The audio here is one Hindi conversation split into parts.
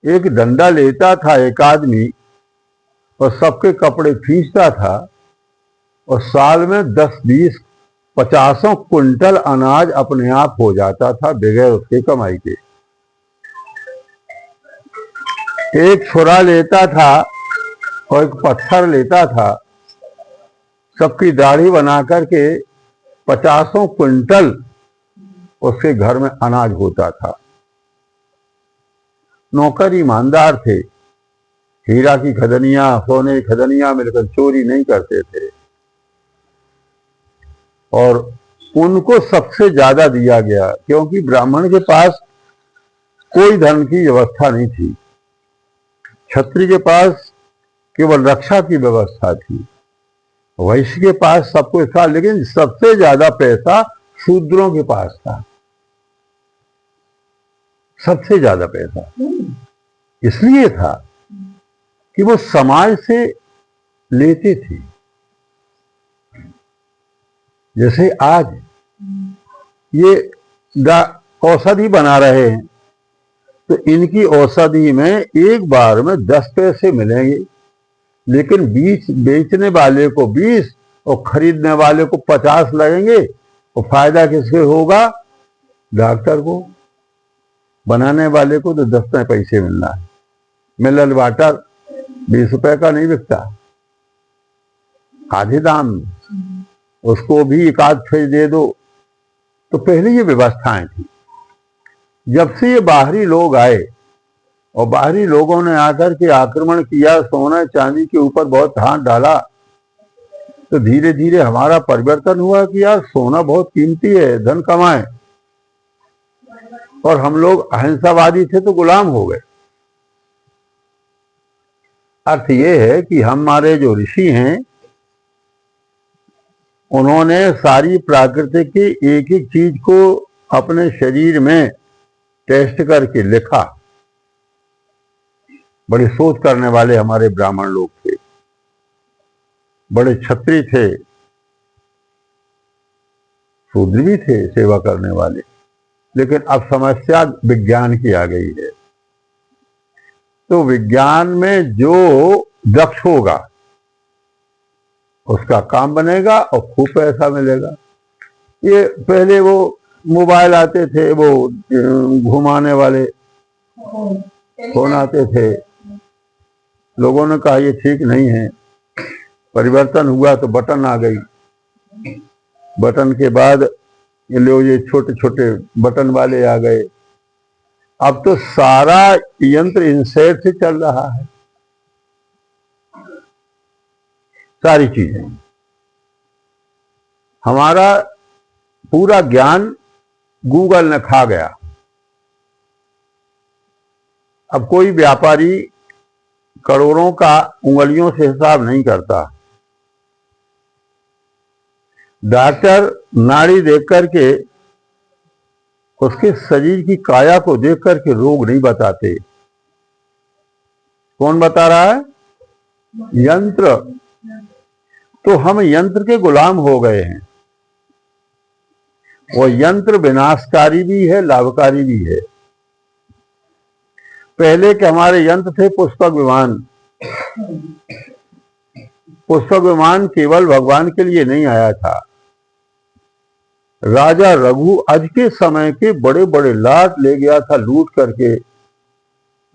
एक डंडा लेता था एक आदमी और सबके कपड़े खींचता था और साल में 10-20 50 क्विंटल अनाज अपने आप हो जाता था बगैर उसके कमाई के। एक छुरा लेता था और एक पत्थर लेता था, सबकी दाढ़ी बना करके 50 क्विंटल उसके घर में अनाज होता था। नौकर ईमानदार थे, हीरा की खदनियां सोने की खदनियां मिलकर चोरी नहीं करते थे और उनको सबसे ज्यादा दिया गया, क्योंकि ब्राह्मण के पास कोई धन की व्यवस्था नहीं थी, क्षत्रिय के पास केवल रक्षा की व्यवस्था थी, वैश्य के पास सब कुछ था, लेकिन सबसे ज्यादा पैसा शूद्रों के पास था। सबसे ज्यादा पैसा इसलिए था कि वो समाज से लेते थे। जैसे आज ये औषधि बना रहे हैं तो इनकी औषधि में एक बार में 10 पैसे मिलेंगे, लेकिन बीच बेचने वाले को 20 और खरीदने वाले को 50 लगेंगे। और फायदा किसके होगा? डॉक्टर को। बनाने वाले को तो 10 पैसे मिलना है। मिनरल वाटर 20 रुपए का नहीं बिकता, आधे दाम में। उसको भी एक आध फेज दे दो। तो पहले ये व्यवस्थाएं थी। जब से ये बाहरी लोग आए और बाहरी लोगों ने आकर के आक्रमण किया, सोना चांदी के ऊपर बहुत हाथ डाला, तो धीरे धीरे हमारा परिवर्तन हुआ कि यार सोना बहुत कीमती है, धन कमाए। और हम लोग अहिंसावादी थे तो गुलाम हो गए। अर्थ ये है कि हमारे जो ऋषि हैं उन्होंने सारी प्राकृतिक की एक एक चीज को अपने शरीर में टेस्ट करके लिखा। बड़े सोच करने वाले हमारे ब्राह्मण लोग थे, बड़े क्षत्रिय थे, शूद्र भी थे सेवा करने वाले। लेकिन अब समस्या विज्ञान की आ गई है। तो विज्ञान में जो दक्ष होगा उसका काम बनेगा और खूब पैसा मिलेगा। ये पहले वो मोबाइल आते थे, वो घुमाने वाले फोन आते थे, लोगों ने कहा ये ठीक नहीं है। परिवर्तन हुआ तो बटन आ गई। बटन के बाद ये लोग ये छोटे छोटे बटन वाले आ गए। अब तो सारा यंत्र इंसेट से चल रहा है, सारी चीजें। हमारा पूरा ज्ञान गूगल ने खा गया। अब कोई व्यापारी करोड़ों का उंगलियों से हिसाब नहीं करता। डॉक्टर नाड़ी देख करके, उसके शरीर की काया को देख करके रोग नहीं बताते। कौन बता रहा है? यंत्र। तो हम यंत्र के गुलाम हो गए हैं। वो यंत्र विनाशकारी भी है, लाभकारी भी है। पहले के हमारे यंत्र थे पुष्पक विमान। पुष्पक विमान केवल भगवान के लिए नहीं आया था। राजा रघु आज के समय के बड़े बड़े लाट ले गया था लूट करके,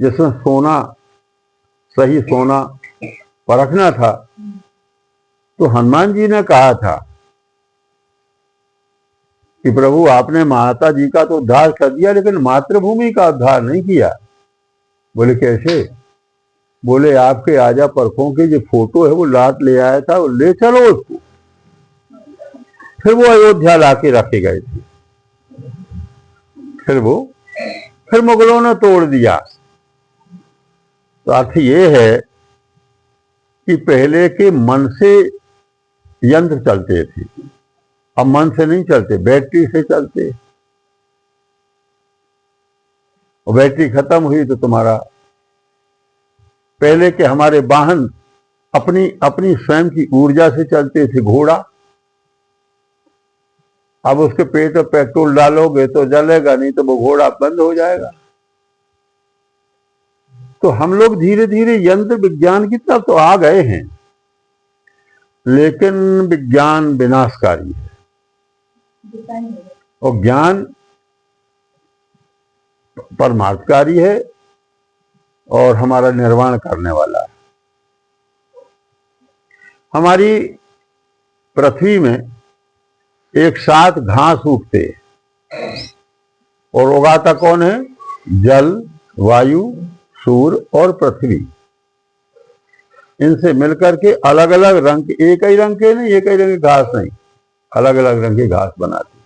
जिसमें सोना, सही सोना परखना था। तो हनुमान जी ने कहा था कि प्रभु आपने माता जी का तो उद्धार कर दिया, लेकिन मातृभूमि का उद्धार नहीं किया। बोले कैसे? बोले आपके आजा परखों की जो फोटो है वो लाट ले आया था, वो ले चलो उसको। फिर वो अयोध्या लाके रखे गए थे। फिर मुगलों ने तोड़ दिया। तो अर्थ ये है कि पहले के मन से यंत्र चलते थे, अब मन से नहीं चलते, बैटरी से चलते। और बैटरी खत्म हुई तो तुम्हारा, पहले के हमारे वाहन अपनी स्वयं की ऊर्जा से चलते थे, घोड़ा। अब उसके पेट में पेट्रोल डालोगे तो जलेगा, नहीं तो वो घोड़ा बंद हो जाएगा। तो हम लोग धीरे धीरे यंत्र विज्ञान की तरफ तो आ गए हैं, लेकिन विज्ञान विनाशकारी है और ज्ञान परमार्थकारी है और हमारा निर्माण करने वाला है। हमारी पृथ्वी में एक साथ घास उगते और उगाता कौन है? जल, वायु, सूर्य और पृथ्वी। इनसे मिलकर के अलग अलग रंग के, एक ही रंग के नहीं, एक ही रंग की घास नहीं, अलग अलग रंग की घास बनाती।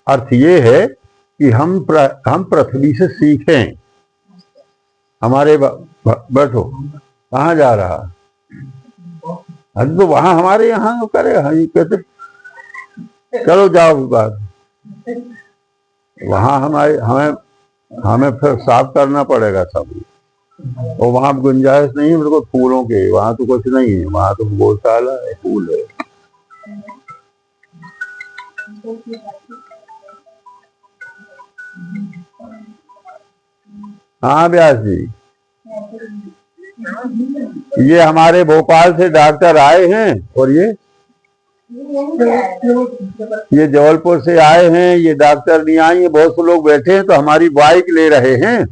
अर्थ ये है कि हम पृथ्वी से सीखें। हमारे बैठो, कहाँ जा रहा? तो वहां हमारे यहाँ करेगा, ये कहते चलो जाओ बात। वहां हमें फिर साफ करना पड़ेगा सब, और वहां गुंजाइश नहीं है बिल्कुल फूलों के, वहां तो कुछ नहीं है, वहां तो गौशाला है, फूल है। हाँ व्यास जी, ये हमारे भोपाल से डॉक्टर आए हैं और ये जबलपुर से आए हैं, ये डॉक्टर नहीं आई है। बहुत से लोग बैठे हैं तो हमारी बाइक ले रहे हैं।